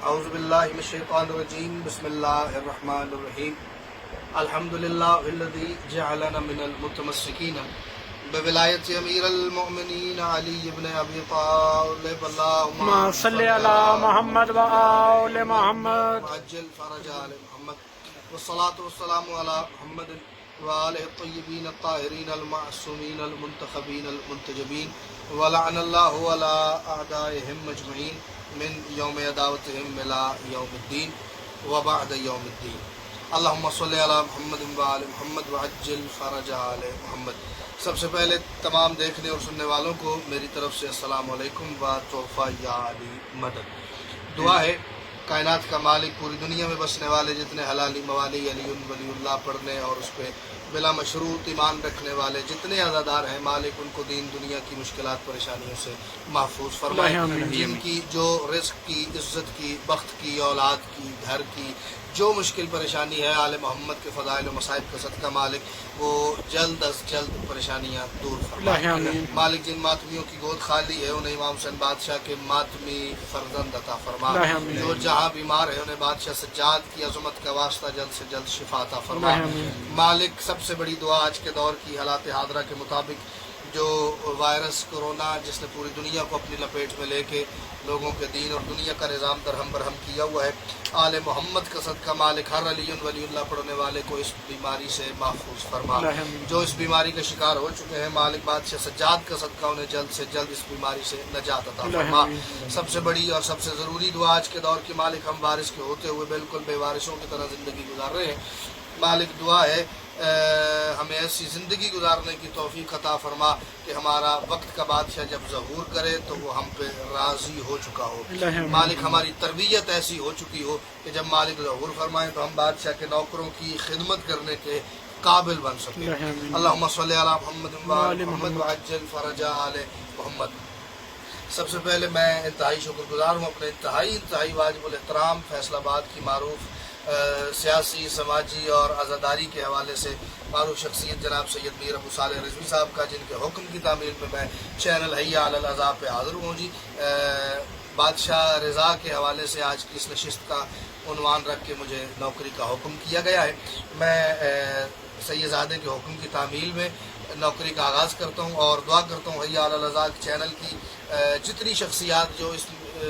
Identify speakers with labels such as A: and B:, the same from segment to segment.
A: اعوذ باللہ من الشیطان الرجیم بسم اللہ الرحمن الرحیم الحمدللہ الذی جعلنا من المتمسکین بولایت امیر المؤمنین علی بن ابی طالب اللہم
B: صلی علی محمد و آل محمد
A: وعجل فرج آل محمد والصلاة والسلام علی محمد وآلہ الطیبین الطاہرین المعصومین المنتخبین المنتجبین ولعن اللہ علی اعدائہم مجمعین من یوم عداوتہم الى یوم الدین وبعد یوم الدین اللہم صلی علی محمد وآل محمد وعجل فرج آل محمد۔ سب سے پہلے تمام دیکھنے اور سننے والوں کو میری طرف سے السلام علیکم و توفہ یا علی مدد۔ دعا ہے کائنات کا مالک، پوری دنیا میں بسنے والے جتنے حلالی موالی علی ولی اللہ پڑھنے اور اس پہ بلا مشروط ایمان رکھنے والے جتنے عزادار ہیں، مالک ان کو دین دنیا کی مشکلات پریشانیوں سے محفوظ فرمائے، جن کی جو رزق کی، عزت کی، بخت کی، اولاد کی، گھر کی جو مشکل پریشانی ہے، آل محمد کے فضائل و مصائب کا صدقہ مالک وہ جلد از جلد پریشانیاں دور فرمائے۔ مالک جن ماتمیوں کی گود خالی ہے انہیں امام حسین بادشاہ کے ماتمی فرزند عطا فرما، جو جہاں بیمار ہے انہیں بادشاہ سجاد کی عظمت کا واسطہ جلد سے جلد شفا عطا فرما۔ مالک سب سے بڑی دعا آج کے دور کی حالات حاضرہ کے مطابق جو وائرس کورونا جس نے پوری دنیا کو اپنی لپیٹ میں لے کے لوگوں کے دین اور دنیا کا نظام درہم برہم کیا ہوا ہے، آل محمد کا صدقہ مالک ہر علی ولی اللہ پڑھنے والے کو اس بیماری سے محفوظ فرما۔ جو اس بیماری کا شکار ہو چکے ہیں، مالک بادشاہ سجاد کا صدقہ انہیں جلد سے جلد اس بیماری سے نجات عطا فرما۔ سب سے بڑی اور سب سے ضروری دعا آج کے دور کی مالک ہم وارث کے ہوتے ہوئے بالکل بے وارثوں کی طرح زندگی گزار رہے ہیں، مالک دعا ہے ہمیں ایسی زندگی گزارنے کی توفیق عطا فرما کہ ہمارا وقت کا بادشاہ جب ظہور کرے تو وہ ہم پہ راضی ہو چکا ہو۔ مالک ہماری تربیت ایسی ہو چکی ہو کہ جب مالک ظہور فرمائے تو ہم بادشاہ کے نوکروں کی خدمت کرنے کے قابل بن سکیں۔ اللہم صلی علی محمد وآل محمد وعجل فرج آل محمد۔ سب سے پہلے میں انتہائی شکر گزار ہوں اپنے انتہائی واجب الاحترام فیصل آباد کی معروف سیاسی، سماجی اور عزاداری کے حوالے سے معروف شخصیت جناب سید میر ابو صالح رضوی صاحب کا، جن کے حکم کی تعمیل میں چینل حیا علی العزا پہ حاضر ہوں جی۔ بادشاہ رضا کے حوالے سے آج کی اس نشست کا عنوان رکھ کے مجھے نوکری کا حکم کیا گیا ہے۔ میں سید زادے کے حکم کی تعمیل میں نوکری کا آغاز کرتا ہوں اور دعا کرتا ہوں حیا علی العزا چینل کی جتنی شخصیات جو اس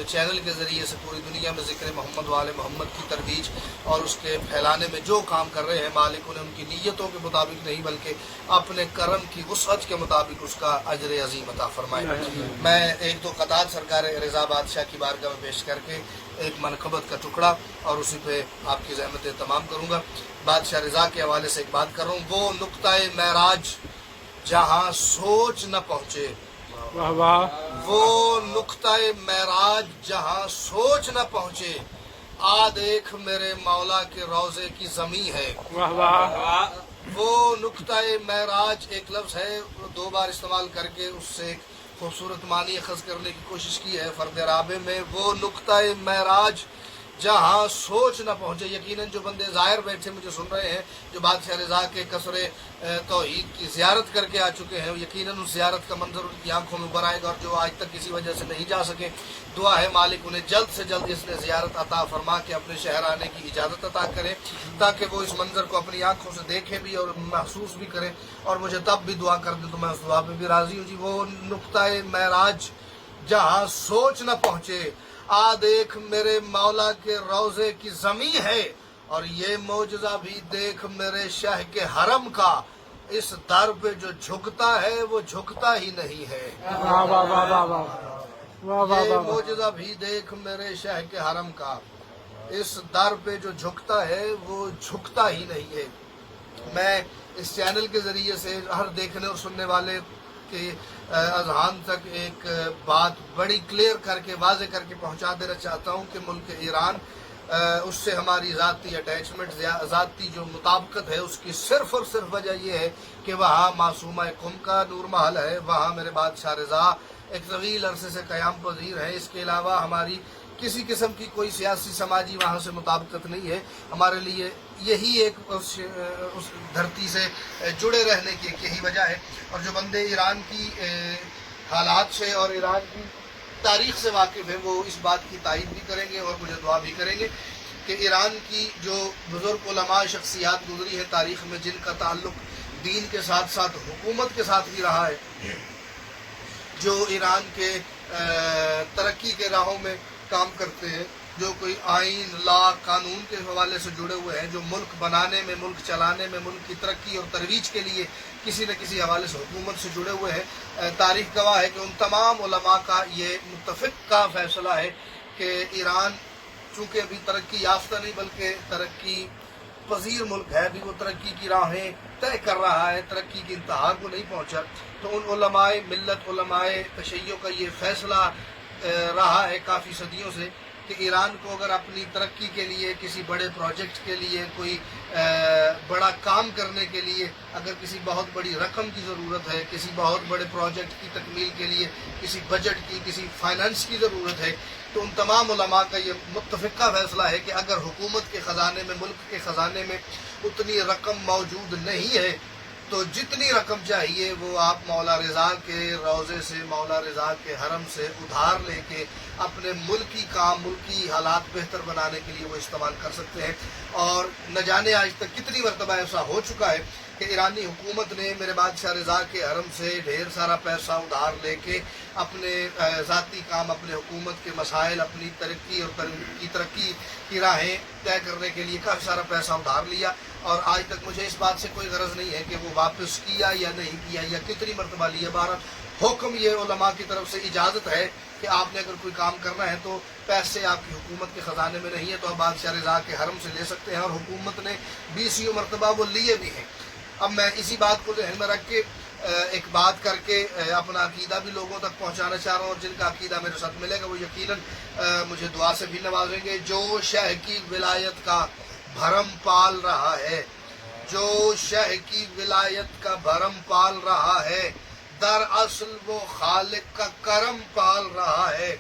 A: چینل کے ذریعے سے پوری دنیا میں ذکر محمد و آل محمد کی ترویج اور اس کے پھیلانے میں جو کام کر رہے ہیں، مالک انہیں ان کی نیتوں کے مطابق نہیں بلکہ اپنے کرم کی وسعت کے مطابق اس کا اجر عظیم عطا فرمائے۔ میں ایک دو قطعات سرکار رضا بادشاہ کی بارگاہ میں پیش کر کے ایک منقبت کا ٹکڑا اور اسی پہ آپ کی زحمتیں تمام کروں گا۔ بادشاہ رضا کے حوالے سے ایک بات کر رہا ہوں، وہ نقطۂ معراج جہاں سوچ نہ پہنچے، وہ نقطۂ معراج جہاں سوچ نہ پہنچے، آ دیکھ میرے مولا کے روضے کی زمیں ہے۔ وہ نقطۂ معراج ایک لفظ ہے، دو بار استعمال کر کے اس سے ایک خوبصورت معنی اخذ کرنے کی کوشش کی ہے فرد رابع میں۔ وہ نقطۂ معراج جہاں سوچ نہ پہنچے۔ یقیناً جو بندے ظاہر بیٹھے مجھے سن رہے ہیں، جو بادشاہ رضا کے قصر توحید کی زیارت کر کے آ چکے ہیں، یقیناً اس زیارت کا منظر ان کی آنکھوں میں ابھر آئے گا، اور جو آج تک کسی وجہ سے نہیں جا سکے، دعا ہے مالک انہیں جلد سے جلد اس نے زیارت عطا فرما کے اپنے شہر آنے کی اجازت عطا کرے تاکہ وہ اس منظر کو اپنی آنکھوں سے دیکھیں بھی اور محسوس بھی کریں، اور مجھے تب بھی دعا کر دیں تو میں اس دعا پہ بھی راضی ہوں جی۔ وہ نقطۂ معراج جہاں سوچ نہ پہنچے، آ دیکھ میرے مولا کے روضے کی زمیں ہے، اور یہ معجزہ بھی دیکھ میرے شاہ کے حرم کا، اس در پہ جو جھکتا ہے وہ جھکتا ہی نہیں ہے۔ یہ معجزہ بھی دیکھ میرے شاہ کے حرم کا، اس در پہ جو جھکتا ہے وہ جھکتا ہی نہیں ہے۔ میں اس چینل کے ذریعے سے ہر دیکھنے اور سننے والے کے اذہان تک ایک بات بڑی کلیئر کر کے واضح کر کے پہنچا دینا چاہتا ہوں کہ ملک ایران اس سے ہماری ذاتی اٹیچمنٹ، ذاتی جو مطابقت ہے، اس کی صرف اور صرف وجہ یہ ہے کہ وہاں معصومہ قم کا نور محل ہے، وہاں میرے بادشاہ رضا ایک طویل عرصے سے قیام پذیر ہے۔ اس کے علاوہ ہماری کسی قسم کی کوئی سیاسی سماجی وہاں سے مطابقت نہیں ہے۔ ہمارے لیے یہی ایک اس دھرتی سے جڑے رہنے کی ایک یہی وجہ ہے، اور جو بندے ایران کی حالات سے اور ایران کی تاریخ سے واقف ہیں وہ اس بات کی تائید بھی کریں گے اور مجھے دعا بھی کریں گے کہ ایران کی جو بزرگ علماء شخصیات گزری ہے تاریخ میں، جن کا تعلق دین کے ساتھ ساتھ حکومت کے ساتھ بھی رہا ہے، جو ایران کے ترقی کے راہوں میں کام کرتے ہیں، جو کوئی آئین، لا، قانون کے حوالے سے جڑے ہوئے ہیں، جو ملک بنانے میں، ملک چلانے میں، ملک کی ترقی اور ترویج کے لیے کسی نہ کسی حوالے سے حکومت سے جڑے ہوئے ہیں، تاریخ گواہ ہے کہ ان تمام علماء کا یہ متفق کا فیصلہ ہے کہ ایران چونکہ ابھی ترقی یافتہ نہیں بلکہ ترقی پذیر ملک ہے، ابھی وہ ترقی کی راہیں طے کر رہا ہے، ترقی کی انتہا کو نہیں پہنچا، تو ان علماء ملت، علماء تشیع کا یہ فیصلہ رہا ہے کافی صدیوں سے کہ ایران کو اگر اپنی ترقی کے لیے، کسی بڑے پروجیکٹ کے لیے، کوئی بڑا کام کرنے کے لیے اگر کسی بہت بڑی رقم کی ضرورت ہے، کسی بہت بڑے پروجیکٹ کی تکمیل کے لیے کسی بجٹ کی، کسی فائنانس کی ضرورت ہے، تو ان تمام علماء کا یہ متفقہ فیصلہ ہے کہ اگر حکومت کے خزانے میں، ملک کے خزانے میں اتنی رقم موجود نہیں ہے تو جتنی رقم چاہیے وہ آپ مولا رضا کے روضے سے، مولا رضا کے حرم سے ادھار لے کے اپنے ملکی کام، ملکی حالات بہتر بنانے کے لیے وہ استعمال کر سکتے ہیں۔ اور نہ جانے آج تک کتنی مرتبہ ایسا ہو چکا ہے کہ ایرانی حکومت نے میرے بادشاہ رضا کے حرم سے ڈھیر سارا پیسہ ادھار لے کے اپنے ذاتی کام، اپنے حکومت کے مسائل، اپنی ترقی اور ترقی کی راہیں طے کرنے کے لیے کافی سارا پیسہ ادھار لیا، اور آج تک مجھے اس بات سے کوئی غرض نہیں ہے کہ وہ واپس کیا یا نہیں کیا یا کتنی مرتبہ لیا۔ بہرحال حکم یہ علماء کی طرف سے اجازت ہے کہ آپ نے اگر کوئی کام کرنا ہے تو پیسے آپ کی حکومت کے خزانے میں نہیں ہے تو آپ بادشاہ رضا کے حرم سے لے سکتے ہیں، اور حکومت نے 20 مرتبہ وہ لیے بھی ہیں۔ اب میں اسی بات کو ذہن میں رکھ کے ایک بات کر کے اپنا عقیدہ بھی لوگوں تک پہنچانا چاہ رہا ہوں، اور جن کا عقیدہ میرے ساتھ ملے گا وہ یقیناً مجھے دعا سے بھی نوازیں گے۔ جو شہ کی ولایت کا بھرم پال رہا ہے، جو شہ کی ولایت کا بھرم پال رہا ہے، دراصل وہ خالق کا کرم پال رہا ہے۔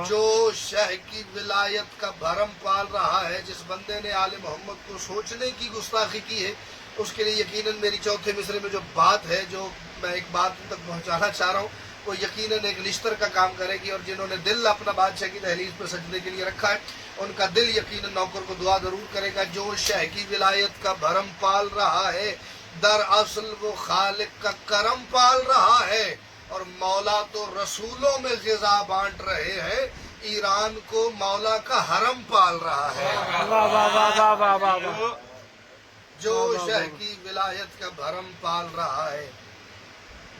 A: جو شہ کی ولایت کا بھرم پال رہا ہے، جس بندے نے آل محمد کو سوچنے کی گستاخی کی ہے، اس کے لیے یقیناً میری چوتھے مصرے میں جو بات ہے، جو میں ایک بات ان تک پہنچانا چاہ رہا ہوں، وہ یقیناً ایک نشتر کا کام کرے گی، اور جنہوں نے دل اپنا بادشاہ کی دہلیز پر سجدے کے لیے رکھا ہے ان کا دل یقیناً نوکر کو دعا ضرور کرے گا۔ جو شہ کی ولایت کا بھرم پال رہا ہے، دراصل وہ خالق کا کرم پال رہا ہے، اور مولا تو رسولوں میں غذا بانٹ رہے ہیں، ایران کو مولا کا حرم پال رہا ہے۔
B: واہ واہ واہ واہ واہ واہ۔
A: جو شہ کی ولایت کا بھرم پال رہا ہے،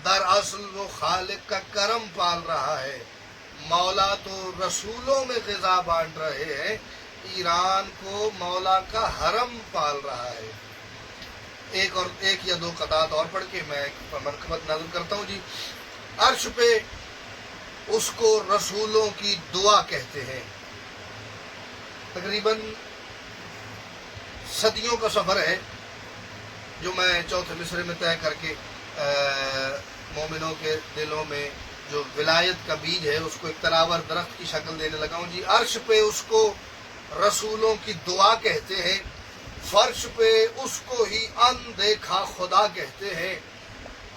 A: دراصل وہ خالق کا کرم پال رہا ہے، مولا تو رسولوں میں غذا بانٹ رہے ہیں، ایران کو مولا کا حرم پال رہا ہے۔ ایک یا دو قطعات اور پڑھ کے میں ایک منقبت نازل کرتا ہوں جی۔ عرش پہ اس کو رسولوں کی دعا کہتے ہیں۔ تقریباً صدیوں کا سفر ہے جو میں چوتھے مصرے میں طے کر کے مومنوں کے دلوں میں جو ولایت کا بیج ہے اس کو ایک تراور درخت کی شکل دینے لگا ہوں جی۔ عرش پہ اس کو رسولوں کی دعا کہتے ہیں، فرش پہ اس کو ہی اندیکھا خدا کہتے ہیں۔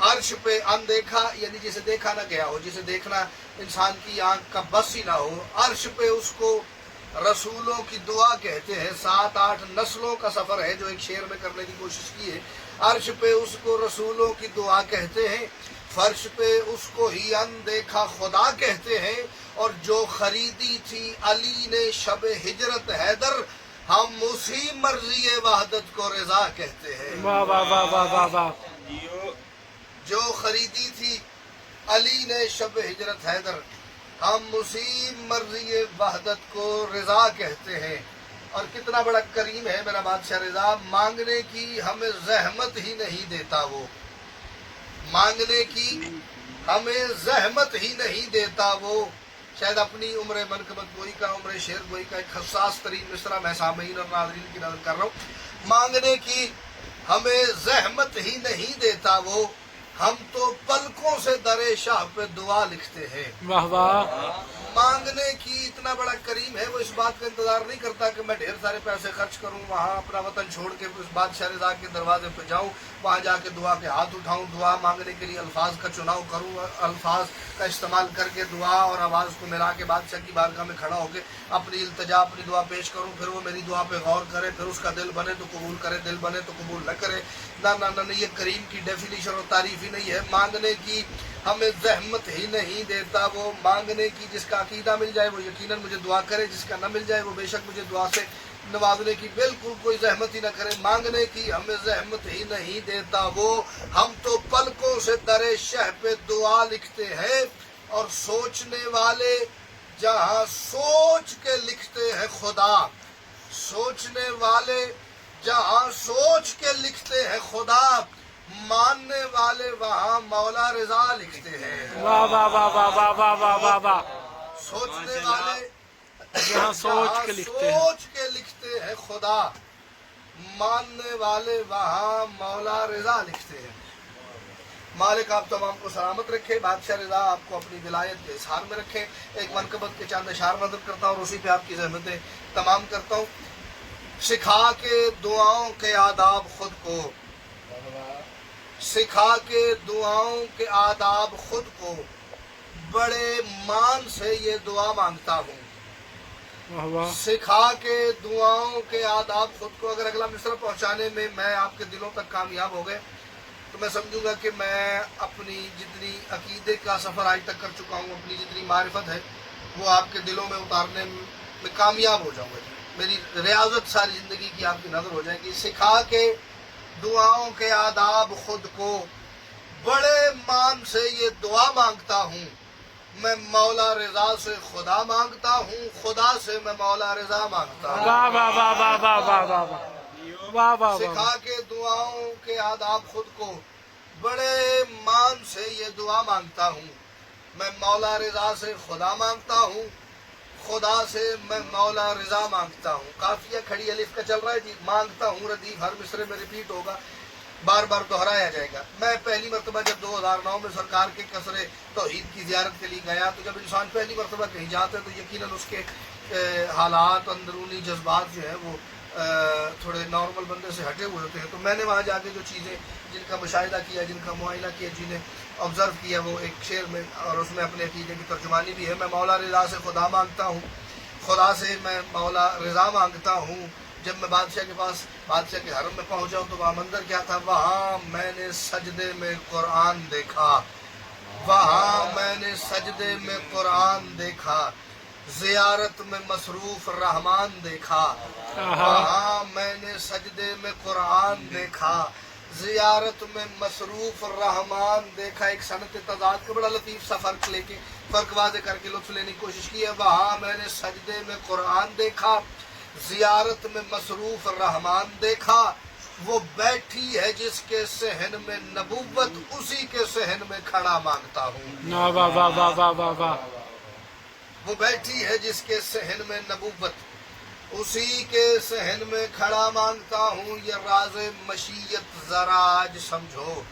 A: عرش پہ اندیکھا یعنی جسے دیکھا نہ گیا ہو، جسے دیکھنا انسان کی آنکھ کا بس ہی نہ ہو، عرش پہ اس کو رسولوں کی دعا کہتے ہیں۔ 7-8 نسلوں کا سفر ہے جو ایک شعر میں کرنے کی کوشش کی ہے۔ عرش پہ اس کو رسولوں کی دعا کہتے ہیں، فرش پہ اس کو ہی اندیکھا خدا کہتے ہیں، اور جو خریدی تھی علی نے شب ہجرت حیدر، ہم اسی مرضی وحدت کو رضا کہتے ہیں۔
B: واہ واہ واہ واہ واہ واہ۔
A: جو خریدی تھی علی نے شب ہجرت حیدر، ہم اسی مرضی وحدت کو رضا کہتے ہیں۔ اور کتنا بڑا کریم ہے میرا بادشاہ رضا، مانگنے کی ہمیں زحمت ہی نہیں دیتا، وہ مانگنے کی ہمیں زحمت ہی نہیں دیتا وہ۔ شاید اپنی عمر منقبت گوئی کا، عمر شعر گوئی کا ایک حساس ترین مصرع میں سامعین اور ناظرین کی نظر کر رہا ہوں۔ مانگنے کی ہمیں زحمت ہی نہیں دیتا وہ، ہم تو پلکوں سے در شاہ پہ دعا لکھتے ہیں۔
B: واہ واہ۔
A: مانگنے کی اتنا بڑا کریم ہے، وہ اس بات کا انتظار نہیں کرتا کہ میں ڈھیر سارے پیسے خرچ کروں، وہاں اپنا وطن چھوڑ کے اس بادشاہ رضا کے دروازے پہ جاؤں، وہاں جا کے دعا کے ہاتھ اٹھاؤں، دعا مانگنے کے لیے الفاظ کا چناؤ کروں، الفاظ کا استعمال کر کے دعا اور آواز کو ملا کے بادشاہ کی بارگاہ میں کھڑا ہو کے اپنی التجا اپنی دعا پیش کروں، پھر وہ میری دعا پہ غور کرے، پھر اس کا دل بنے تو قبول کرے، دل بنے تو قبول نہ کرے۔ نہ یہ کریم کی ڈیفینیشن اور تعریف ہی نہیں ہے۔ مانگنے کی ہمیں زحمت ہی نہیں دیتا، وہ مانگنے کی جس کا عقیدہ مل جائے وہ یقیناً مجھے دعا کرے، جس کا نہ مل جائے وہ بے شک مجھے دعا سے نوازنے کی بالکل کوئی زحمت ہی نہ کرے۔ مانگنے کی ہمیں زحمت ہی نہیں دیتا وہ، ہم تو پلکوں سے در شہ پہ دعا لکھتے ہیں، اور سوچنے والے جہاں سوچ کے لکھتے ہیں خدا، سوچنے والے جہاں سوچ کے لکھتے ہیں خدا، ماننے والے وہاں مولا رضا لکھتے ہیں۔
B: واہ واہ واہ واہ واہ واہ واہ واہ واہ،
A: سوچنے والے
B: جہاں سوچ کے لکھتے ہیں،
A: سوچ کے لکھتے ہیں خدا، ماننے والے وہاں مولا رضا لکھتے ہیں۔ مالک آپ تمام کو سلامت رکھے، بادشاہ رضا آپ کو اپنی ولایت کے اظہار میں رکھے۔ ایک منقبت کے چند اشعار نظر کرتا ہوں اور اسی پہ آپ کی زحمتیں تمام کرتا ہوں۔ سکھا کے دعاؤں کے آداب خود کو، سکھا کے دعاؤں کے آداب خود کو، بڑے مان سے یہ دعا مانگتا ہوں۔
B: واہ واہ،
A: سکھا کے دعاؤں کے آداب خود کو، اگر اگلا مصرع پہنچانے میں میں آپ کے دلوں تک کامیاب ہو گئے تو میں سمجھوں گا کہ میں اپنی جتنی عقیدے کا سفر آج تک کر چکا ہوں، اپنی جتنی معرفت ہے وہ آپ کے دلوں میں اتارنے میں کامیاب ہو جاؤں گا۔ میری ریاضت ساری زندگی کی آپ کی نظر ہو جائے گی۔ سکھا کے دعاؤں کے آداب خود کو، بڑے مان سے یہ دعا مانگتا ہوں، میں مولا رضا سے خدا مانگتا ہوں، خدا سے میں مولا رضا مانگتا ہوں۔
B: واہ واہ واہ واہ واہ واہ واہ واہ، واہ واہ واہ،
A: سکھا کے دعاؤں کے آداب خود کو، بڑے مان سے یہ دعا مانگتا ہوں، میں مولا رضا سے خدا مانگتا ہوں، خدا سے میں مولا رضا مانگتا ہوں۔ قافیہ کھڑی الف کا چل رہا ہے جی، مانگتا ہوں ردیف ہر مصرے میں ریپیٹ ہوگا، بار بار دہرایا جائے گا۔ میں پہلی مرتبہ جب 2009 میں سرکار کے قصر توحید کی زیارت کے لیے گیا تو جب انسان پہلی مرتبہ کہیں جاتا ہے تو یقیناً اس کے حالات، اندرونی جذبات جو ہیں وہ تھوڑے نارمل بندے سے ہٹے ہوئے ہوتے ہیں۔ تو میں نے وہاں جا کے جو چیزیں جن کا مشاہدہ کیا، جن کا معائنہ کیا، جنہیں آبزرو کیا، وہ ایک شعر میں اور اس میں اپنے عقیدے کی ترجمانی بھی ہے۔ میں مولا رضا سے خدا مانگتا ہوں، خدا سے میں مولا رضا مانگتا ہوں۔ جب میں بادشاہ کے پاس، بادشاہ کے حرم میں پہنچا تو وہاں منظر کیا تھا، وہاں میں نے سجدے میں قرآن دیکھا، وہاں میں نے سجدے میں قرآن دیکھا، زیارت میں مصروف رحمان دیکھا، وہاں میں نے سجدے میں قرآن دیکھا، زیارت میں مصروف رحمان دیکھا۔ ایک صنعت تضاد کا بڑا لطیف سا فرق لے کے، فرق واضح کر کے لطف لینے کی کوشش کی ہے۔ وہاں میں نے سجدے میں قرآن دیکھا، زیارت میں مصروف رحمان دیکھا، وہ بیٹھی ہے جس کے صحن میں نبوت، اسی کے صحن میں کھڑا مانگتا ہوں۔
B: واہ واہ واہ واہ واہ واہ واہ،
A: وہ بیٹھی ہے جس کے صحن میں نبوت، اسی کے صحن میں کھڑا مانگتا ہوں۔ یہ راز مشیت ذرا آج سمجھو،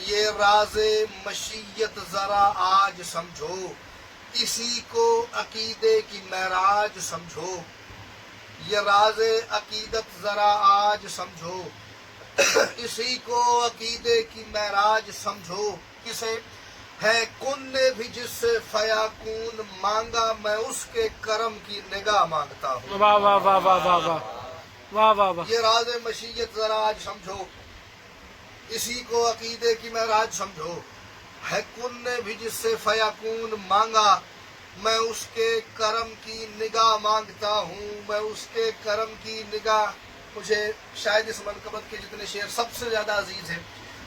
A: یہ راز مشیت ذرا آج سمجھو، اسی کو عقیدے کی معراج سمجھو، یہ راز عقیدت ذرا آج سمجھو، اسی کو عقیدے کی معراج سمجھو۔ کسے ہے کن نے بھی جس سے فیاکون مانگا، میں اس کے کرم کی نگاہ مانگتا ہوں۔
B: واہ واہ واہ واہ واہ واہ، واہ واہ واہ،
A: یہ راز مشیت ذرا آج سمجھو، اسی کو عقیدے کی معراج سمجھو۔ ہے کن نے بھی جس سے فیاکون مانگا، میں اس کے کرم کی نگاہ مانگتا ہوں، میں اس کے کرم کی نگاہ۔ مجھے شاید اس منقبت کے جتنے شعر سب سے زیادہ عزیز ہیں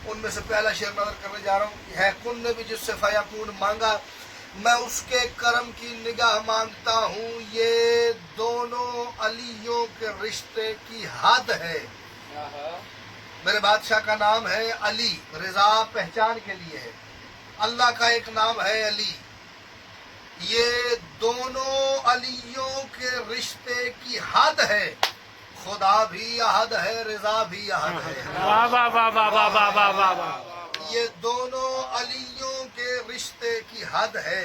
A: ان میں سے پہلا شعر نظر کرنے جا رہا ہوں۔ ہے کن نے بھی جس سے فیاکون مانگا، میں اس کے کرم کی نگاہ مانگتا ہوں۔ یہ دونوں علیوں کے رشتے کی حد ہے۔ میرے بادشاہ کا نام ہے علی، رضا پہچان کے لیے ہے، اللہ کا ایک نام ہے علی۔ یہ دونوں علیوں کے رشتے کی حد ہے، خدا بھی احد ہے، رضا بھی احد ہے۔
B: واہ واہ واہ واہ واہ واہ واہ واہ واہ،
A: یہ دونوں علیوں کے رشتے کی حد ہے،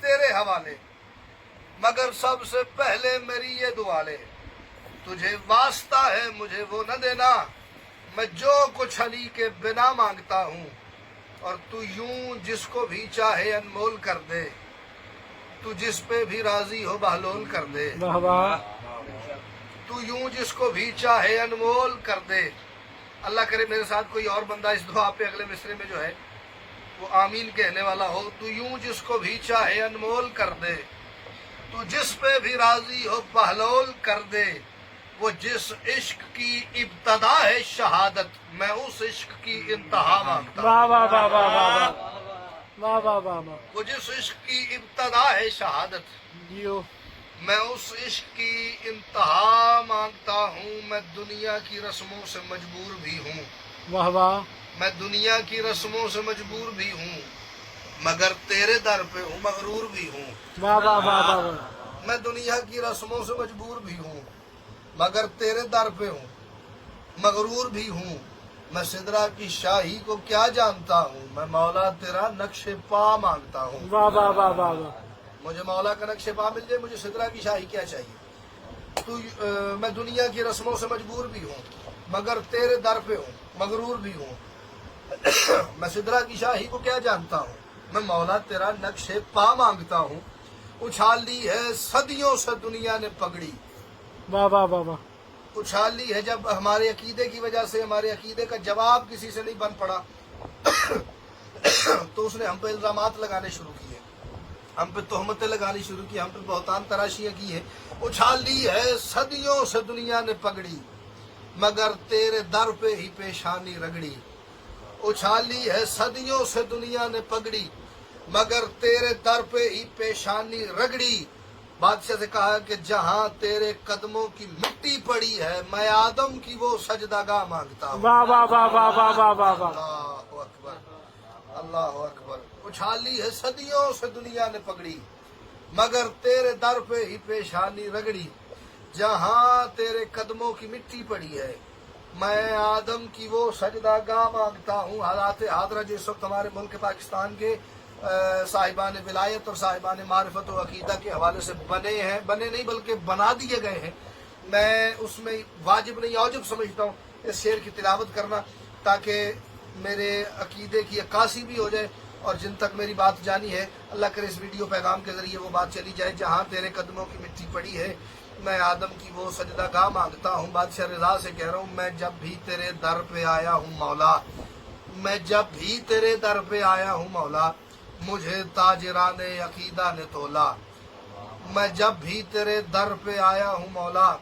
A: تیرے حوالے، مگر سب سے پہلے میری یہ دعا لے، تجھے واسطہ ہے مجھے وہ نہ دینا، میں جو کچھ علی کے بنا مانگتا ہوں، اور تو یوں جس کو بھی چاہے انمول کر دے، تو جس پہ بھی راضی ہو بہلول کر دے،
B: واہ واہ
A: تو یوں جس کو بھی چاہے انمول کر دے۔ اللہ کرے میرے ساتھ کوئی اور بندہ اس دعا پہ اگلے مصرے میں جو ہے وہ آمین کہنے والا ہو۔ تو یوں جس کو بھی چاہے انمول کر دے، تو جس پہ بھی راضی ہو بہلول کر دے، وہ جس عشق کی ابتدا ہے شہادت، میں اس عشق کی انتہا مانگتا ہوں۔
B: واہ واہ واہ واہ واہ واہ واہ واہ واہ واہ
A: وہ جس عشق کی ابتدا ہے شہادت،
B: جیو
A: میں اس عشق کی انتہا مانگتا ہوں۔ میں دنیا کی رسموں سے مجبور بھی ہوں،
B: واہ واہ
A: میں دنیا کی رسموں سے مجبور بھی ہوں، مگر تیرے در پہ ہوں مغرور بھی ہوں۔
B: واہ واہ واہ واہ واہ
A: میں دنیا کی رسموں سے مجبور بھی ہوں، مگر تیرے در پہ ہوں مغرور بھی ہوں۔ میں سدرا کی شاہی کو کیا جانتا ہوں، میں مولا تیرا نقش پا مانگتا ہوں۔
B: واہ واہ واہ واہ واہ
A: مجھے مولا کا نقش پا مل جائے، مجھے سدرا کی شاہی کیا چاہیے۔ میں دنیا کی رسموں سے مجبور بھی ہوں، مگر تیرے در پہ ہوں مغرور بھی ہوں۔ میں سدرا کی شاہی کو کیا جانتا ہوں، میں مولا تیرا نقش پا مانگتا ہوں۔ اچھالی ہے صدیوں سے دنیا نے پگڑی،
B: واہ واہ واہ واہ
A: اچھالی ہے جب ہمارے عقیدے کی وجہ سے ہمارے عقیدے کا جواب کسی سے نہیں بن پڑا تو اس نے ہم پہ الزامات لگانے شروع کیے، ہم پہ تہمتیں لگانی شروع کی، ہم پہ بہتان تراشیاں کی ہیں۔ اچھالی ہے صدیوں سے دنیا نے پگڑی، مگر تیرے در پہ ہی پیشانی رگڑی۔ اچھالی ہے صدیوں سے دنیا نے پگڑی، مگر تیرے در پہ ہی پیشانی رگڑی۔ بادشاہ سے کہا کہ جہاں تیرے قدموں کی مٹی پڑی ہے، میں آدم کی وہ سجدہ گاہ مانگتا ہوں۔
B: واہ واہ واہ واہ واہ واہ واہ واہ
A: اللہ اکبر، اللہ اکبر۔ اچھالی ہے صدیوں سے دنیا نے پگڑی، مگر تیرے در پہ ہی پیشانی رگڑی۔ جہاں تیرے قدموں کی مٹی پڑی ہے، میں آدم کی وہ سجدہ گاہ مانگتا ہوں۔ حالات حاضرہ جو اس وقت ہمارے ملک پاکستان کے صاحبان ولایت اور صاحبان معرفت و عقیدہ کے حوالے سے بنے نہیں بلکہ بنا دیے گئے ہیں، میں اس میں واجب نہیں اوجب سمجھتا ہوں اس شعر کی تلاوت کرنا، تاکہ میرے عقیدے کی عکاسی بھی ہو جائے، اور جن تک میری بات جانی ہے اللہ کرے اس ویڈیو پیغام کے ذریعے وہ بات چلی جائے۔ جہاں تیرے قدموں کی مٹی پڑی ہے، میں آدم کی وہ سجدہ گاہ مانگتا ہوں۔ بادشاہ رضا سے کہہ رہا ہوں، میں جب بھی تیرے در پہ آیا ہوں مولا، میں جب بھی تیرے در پہ آیا ہوں مولا، مجھے تاجران عقیدہ نے تولا۔ میں جب بھی تیرے در پہ آیا ہوں مولا،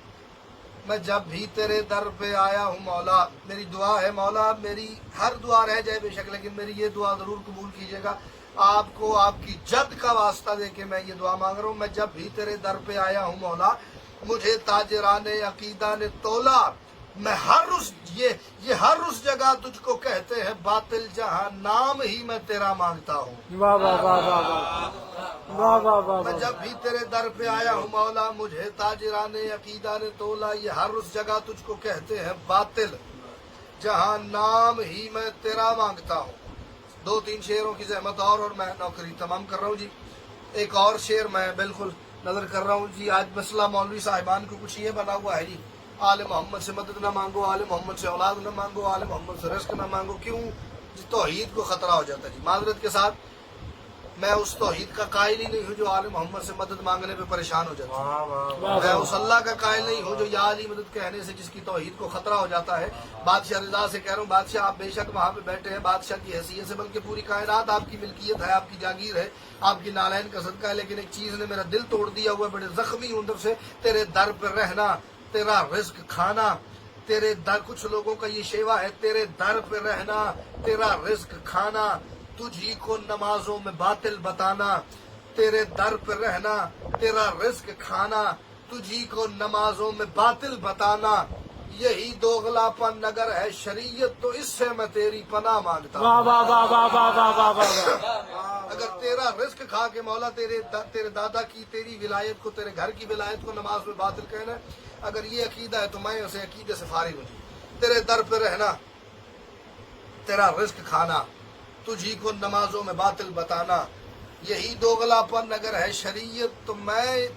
A: میں جب بھی تیرے در پہ آیا ہوں مولا۔ میری دعا ہے مولا، میری ہر دعا رہ جائے بے شک، لیکن میری یہ دعا ضرور قبول کیجیے گا۔ آپ کو آپ کی جد کا واسطہ دے کے میں یہ دعا مانگ رہا ہوں، میں جب بھی تیرے در پہ آیا ہوں مولا، مجھے تاجران عقیدہ نے تولا۔ میں ہر اس جگہ تجھ کو کہتے ہیں باطل، جہاں نام ہی میں تیرا مانگتا ہوں۔
B: واہ واہ واہ واہ واہ واہ واہ واہ
A: میں جب بھی تیرے در پہ آیا ہوں مولا، مجھے تاجران عقیدہ نے تولا۔ یہ ہر اس جگہ تجھ کو کہتے ہیں باطل، جہاں نام ہی میں تیرا مانگتا ہوں۔ دو تین شعروں کی زحمت اور میں نوکری تمام کر رہا ہوں جی۔ ایک اور شعر میں بالکل نظر کر رہا ہوں جی۔ آج مسئلہ مولوی صاحبان کو کچھ یہ بنا ہوا ہے جی، آل محمد سے مدد نہ مانگو، آل محمد سے اولاد نہ مانگو، آل محمد سے رزق نہ مانگو۔ کیوں جی؟ توحید کو خطرہ ہو جاتا ہے جی۔ معذرت کے ساتھ میں اس توحید کا قائل ہی نہیں ہوں جو آل محمد سے مدد مانگنے پہ پریشان ہو جاتا ہے۔ میں اس اللہ کا قائل نہیں ہوں جو یا علی مدد کہنے سے جس کی توحید کو خطرہ ہو جاتا ہے۔ بادشاہ رضا سے کہہ رہا ہوں، بادشاہ آپ بے شک وہاں پہ بیٹھے ہیں بادشاہ کی حیثیت سے، بلکہ پوری کائنات آپ کی ملکیت ہے، آپ کی جاگیر ہے، آپ کی نالین کا صدقہ ہے، لیکن ایک چیز نے میرا دل توڑ دیا ہوا ہے، بڑے زخمی ہوں اندر سے۔ تیرے در پہ رہنا، تیرا رزق کھانا، تیرے در، کچھ لوگوں کا یہ شیوا ہے، تیرے در پہ رہنا، تیرا رزق کھانا، تجھی کو نمازوں میں باطل بتانا۔ تیرے در پہ رہنا، تیرا رزق کھانا، تجھی کو نمازوں میں باطل بتانا، یہی دوغلا پن اگر ہے شریعت تو اس سے میں تیری پناہ مانگتا ہوں۔
B: واہ واہ واہ واہ واہ واہ واہ واہ
A: اگر تیرا رزق کھا کے مولا تیرے دادا کی، تیری ولایت کو، تیرے گھر کی ولایت کو نماز میں باطل کہنا ہے، اگر یہ عقیدہ ہے تو میں اسے عقیدے سے فارغ ہوں جی۔ تیرے در پہ رہنا، تیرا رزق کھانا، تجھی کو نمازوں میں باطل بتانا، یہی دوغلاپن اگر ہے شریعت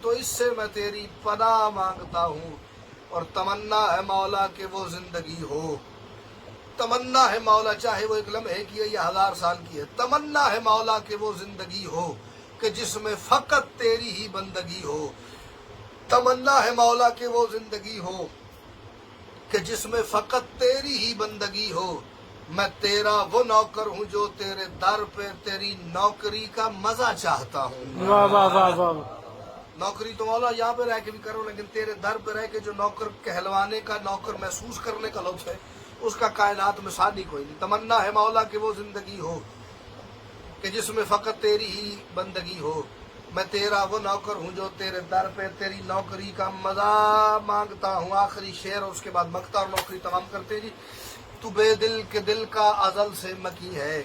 A: تو اس سے میں تیری پناہ مانگتا ہوں، اور تمنا ہے مولا کہ وہ زندگی ہو، تمنا ہے مولا، چاہے وہ ایک لمحے کی ہے یا 1000 سال کی ہے، تمنا ہے مولا کہ وہ زندگی ہو کہ جس میں فقط تیری ہی بندگی ہو، تمنا ہے مولا کہ وہ زندگی ہو کہ جس میں فقط تیری ہی بندگی ہو، میں تیرا وہ نوکر ہوں جو تیرے در پہ تیری نوکری کا مزہ چاہتا ہوں۔
B: واہ واہ واہ واہ
A: نوکری تو مولا یہاں پہ رہ کے بھی کرو، لیکن تیرے در پہ رہ کے جو نوکر کہلوانے کا، نوکر محسوس کرنے کا لطف ہے، اس کا کائنات میں ثانی کوئی نہیں۔ تمنا ہے مولا کہ وہ زندگی ہو کہ جس میں فقط تیری ہی بندگی ہو، میں تیرا وہ نوکر ہوں جو تیرے در پہ تیری نوکری کا مزہ مانگتا ہوں۔ آخری شعر اور اس کے بعد مقطع اور نوکری تمام کرتے ہیں جی۔ تو بے دل کے دل کا ازل سے مکی ہے،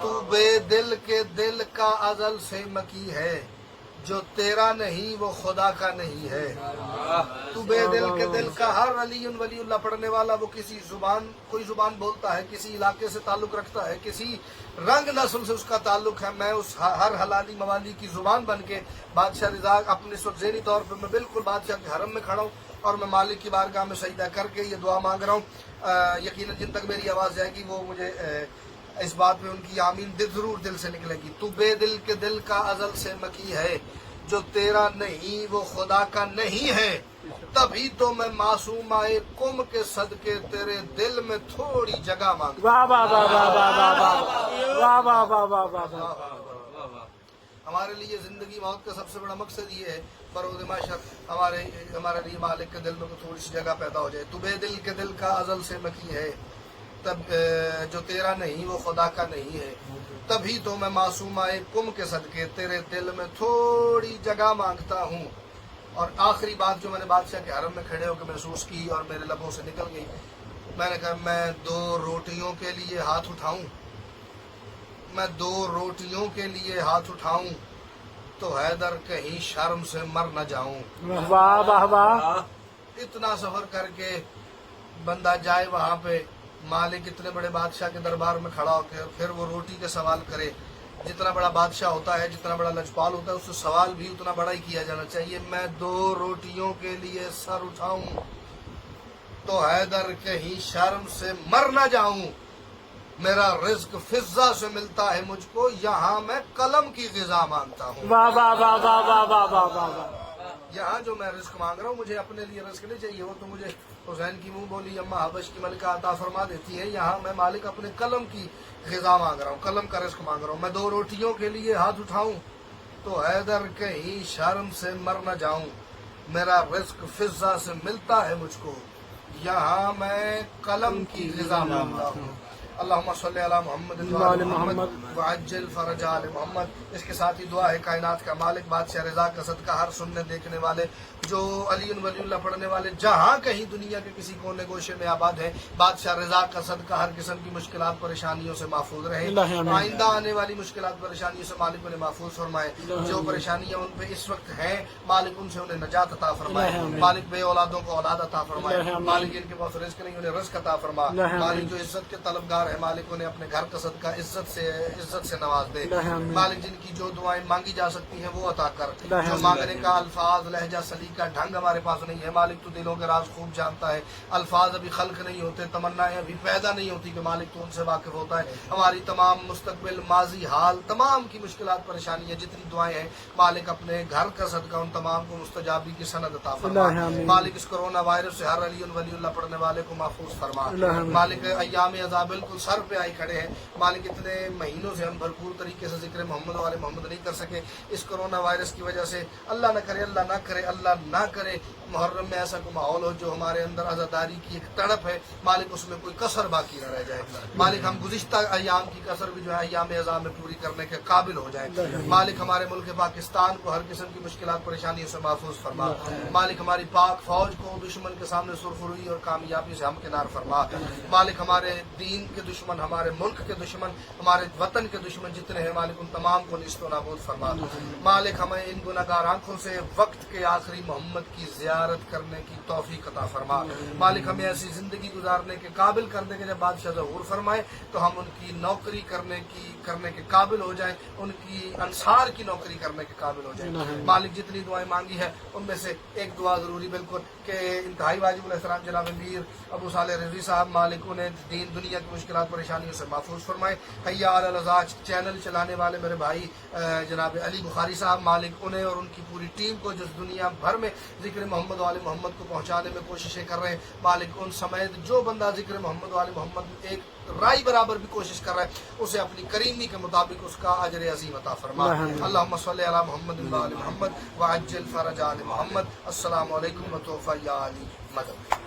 A: تو بے دل کے دل کا ازل سے مکی ہے، جو تیرا نہیں وہ خدا کا نہیں ہے۔ تو بے دل کے دل کا، ہر علی ولی اللہ پڑھنے والا وہ کسی زبان، کوئی زبان بولتا ہے، کسی علاقے سے تعلق رکھتا ہے، کسی رنگ نسل سے اس کا تعلق ہے۔ میں اس ہر حلالی موالی کی زبان بن کے بادشاہ رضا اپنے اس وقت ذہنی طور پہ میں بالکل بادشاہ کے حرم میں کھڑا ہوں، اور میں مالک کی بارگاہ میں سجدہ کر کے یہ دعا مانگ رہا ہوں۔ یقیناً جن تک میری آواز جائے گی وہ مجھے اس بات میں ان کی آمین ضرور دل سے نکلے گی۔ تو بے دل کے دل کا ازل سے مکی ہے، جو تیرا نہیں وہ خدا کا نہیں ہے، تبھی تو میں معصومائے کم کے صدقے تیرے دل میں تھوڑی جگہ مانگتا ہوں۔
B: واہ واہ واہ واہ واہ واہ واہ واہ واہ واہ واہ واہ۔
A: ہمارے لیے زندگی موت کا سب سے بڑا مقصد یہ ہے بروز معاشر ہمارے لیے مالک کے دل میں تھوڑی سی جگہ پیدا ہو جائے۔ تو بے دل کے دل کا ازل سے مکی ہے، تب جو تیرا نہیں وہ خدا کا نہیں ہے، تبھی تو میں معصومائے کم کے صدقے تیرے دل میں تھوڑی جگہ مانگتا ہوں۔ اور آخری بات جو میں نے بادشاہ کے حرم میں کھڑے ہو کے محسوس کی اور میرے لبوں سے نکل گئی، میں نے کہا میں 2 روٹیوں کے لیے ہاتھ اٹھاؤں، میں 2 روٹیوں کے لیے ہاتھ اٹھاؤں تو حیدر کہیں شرم سے مر نہ جاؤں۔
B: واہ واہ واہ۔
A: اتنا سفر کر کے بندہ جائے وہاں پہ، مالک اتنے بڑے بادشاہ کے دربار میں کھڑا ہو کے پھر وہ روٹی کے سوال کرے۔ جتنا بڑا بادشاہ ہوتا ہے، جتنا بڑا لجپال ہوتا ہے، اس سے سوال بھی اتنا بڑا ہی کیا جانا چاہیے۔ میں 2 روٹیوں کے لیے سر اٹھاؤں تو حیدر کہیں شرم سے مر نہ جاؤں، میرا رزق فضہ سے ملتا ہے مجھ کو، یہاں میں قلم کی غذا مانگتا ہوں۔
B: واہ واہ واہ واہ واہ واہ واہ واہ۔
A: یہاں جو میں رزق مانگ رہا ہوں، مجھے اپنے لیے رزق نہیں چاہیے، وہ تو مجھے حسین کی منہ بولی اماں حبش کی ملکہ عطا فرما دیتی ہے۔ یہاں میں مالک اپنے قلم کی غذا مانگ رہا ہوں، قلم کا رزق مانگ رہا ہوں۔ میں 2 روٹیوں کے لیے ہاتھ اٹھاؤں تو حیدر کہیں شرم سے مر نہ جاؤں، میرا رزق فضہ سے ملتا ہے مجھ کو، یہاں میں قلم کی غذا مانگتا ہوں۔ اللہم صلی علی محمد وعلی محمد وعجل فرج آل محمد۔ اس کے ساتھ ہی دعا ہے کائنات کا مالک بادشاہ رضا کا صدقہ ہر سننے دیکھنے والے جو علی ولی اللہ پڑھنے والے جہاں کہیں دنیا کے کسی کونے گوشے میں آباد ہیں، بادشاہ رضا کا صدقہ ہر قسم کی مشکلات پریشانیوں سے محفوظ رہے، آئندہ آنے والی مشکلات پریشانیوں سے مالک انہیں محفوظ فرمائے۔ جو پریشانیاں ان پہ اس وقت ہیں، مالک ان سے انہیں نجات عطا فرمائے۔ مالک بے اولادوں کو اولاد عطا فرمائے، مالک ان کے پاس رزق نہیں انہیں رزق عطا فرما۔ مالک جو عزت کے طلبگار ہے، مالک انہیں اپنے گھر کا صدقہ عزت سے نواز دے۔ مالک جن کی جو دعائیں مانگی جا سکتی ہیں وہ عطا کر، جو مانگنے کا الفاظ لہجہ سلیقہ ڈھنگ ہمارے پاس نہیں ہے، مالک تو دلوں کے راز خوب جانتا ہے۔ الفاظ ابھی خلق نہیں ہوتے، تمنائیں ابھی پیدا نہیں ہوتی کہ مالک تو ان سے واقف ہوتا ہے۔ ہماری تمام مستقبل، ماضی، حال، تمام کی مشکلات پریشانیاں جتنی دعائیں ہیں، مالک اپنے گھر کا صدقہ ان تمام کو مستجابی کی سند عطا فرما۔ مالک اس کرونا وائرس سے ہر علی ولی اللہ پڑھنے والے کو محفوظ فرما۔ مالک ایام عذاب بالکل سر پہ آئی کھڑے ہیں، مالک اتنے مہینوں سے ہم بھرپور طریقے سے ذکر محمد والے محمد نہیں کر سکے، اس کرونا وائرس کی وجہ سے۔ اللہ نہ کرے، اللہ نہ کرے، اللہ نہ کرے محرم میں ایسا کوئی ماحول ہو جو ہمارے اندر عزاداری کی ایک تڑپ ہے، مالک اس میں کوئی کسر باقی نہ رہ جائے۔ مالک ہم گزشتہ ایام کی کسر بھی جو ہے ایام عذاب میں پوری کرنے کے قابل ہو جائیں۔ مالک ہمارے ملک پاکستان کو ہر قسم کی مشکلات پریشانیوں سے محفوظ فرما۔ مالک ہماری پاک فوج کو دشمن کے سامنے سرخروئی اور کامیابی سے ہمکنار فرما۔ مالک ہمارے دین کے دشمن، ہمارے ملک کے دشمن، ہمارے وطن کے دشمن جتنے ہیں مالک ان تمام کو نیست و نابود فرما۔ مالک ہمیں ان گناہگار آنکھوں سے وقت کے آخری محمد کی زیارت کرنے کی توفیق عطا فرما۔ مالک ہمیں ایسی زندگی گزارنے کے قابل کر دے کہ جب بادشاہ ظہور فرمائے تو ہم ان کی نوکری کرنے کے قابل ہو جائیں، ان کی انصار کی نوکری کرنے کے قابل ہو جائیں۔ مالک جتنی دعائیں مانگی ہیں ان میں سے ایک دعا ضروری بالکل کہ انتہائی واجب الحترام جناب میر ابو صالح رضوی صاحب مالک انہیں دین دنیا کی مشکلات پریشانیوں سے محفوظ فرمائے۔ حیا علی الازاج چینل چلانے والے میرے بھائی جناب علی بخاری صاحب مالک انہیں اور ان کی پوری ٹیم کو جس دنیا بھر میں ذکر محمد و آل محمد کو پہنچانے میں کوششیں کر رہے ہیں، مالک ان سمیت جو بندہ ذکر محمد و آل محمد ایک رائی برابر بھی کوشش کر رہا ہے اسے اپنی کریمی کے مطابق اس کا اجر عظیم عطا فرما۔ اللہم صلی علی محمد و آل محمد وعجل فرج آل محمد۔ السلام علیکم و توفیق علی مدد۔